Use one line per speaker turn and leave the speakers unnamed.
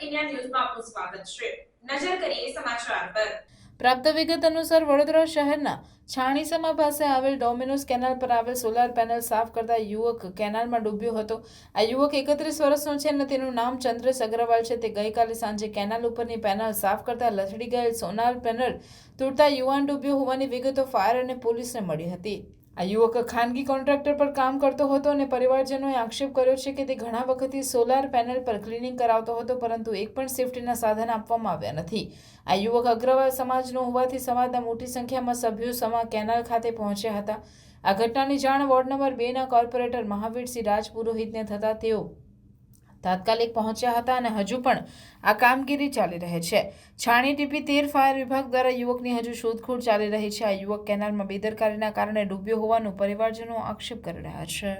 India ન્યૂઝમાં આપનું સ્વાગત છે. નજર કરીએ સમાચાર પર.
પ્રાપ્ત વિગત અનુસાર વડોદરા શહેરના છાણીસમા પાસે આવેલ ડોમિનોઝ કેનાલ પર આવેલ સોલાર પેનલ સાફ કરતા યુવક કેનાલમાં ડૂબ્યો હતો. આ યુવક 31 વર્ષનો છે અને તેનું નામ ચંદ્રેશ અગ્રવાલ છે. તે ગઈકાલે સાંજે કેનાલ ઉપરની પેનલ સાફ કરતા લથડી ગયેલ સોલાર પેનલ તૂટતા યુવાન ડૂબ્યો હોવાની વિગતો ફાયર અને પોલીસને મળી હતી. આ યુવક ખાનગી કોન્ટ્રાક્ટર પર કામ કરતો હતો અને પરિવારજનોએ આક્ષેપ કર્યો છે કે તે ઘણા વખતથી સોલાર પેનલ પર ક્લિનિંગ કરાવતો હતો, પરંતુ એક પણ સેફટીના સાધન આપવામાં આવ્યા નથી. આ યુવક અગ્રવાલ સમાજનો હોવાથી સમાજના મોટી સંખ્યામાં સભ્યો સમા કેનાલ ખાતે પહોંચ્યા હતા. આ ઘટનાની જાણ વોર્ડ નંબર 2ના કોર્પોરેટર મહાવીરસિંહ રાજપુરોહિતને થતાં તેઓ તાત્કાલિક પહોંચ્યા હતા અને હજુ પણ આ કામગીરી ચાલી રહી છે. છાણી ટીપી 13 ફાયર વિભાગ દ્વારા યુવકની હજુ શોધખોળ ચાલી રહી છે. આ યુવક કેનાલમાં બેદરકારીના કારણે ડૂબ્યો હોવાનું પરિવારજનો આક્ષેપ કરી રહ્યા છે.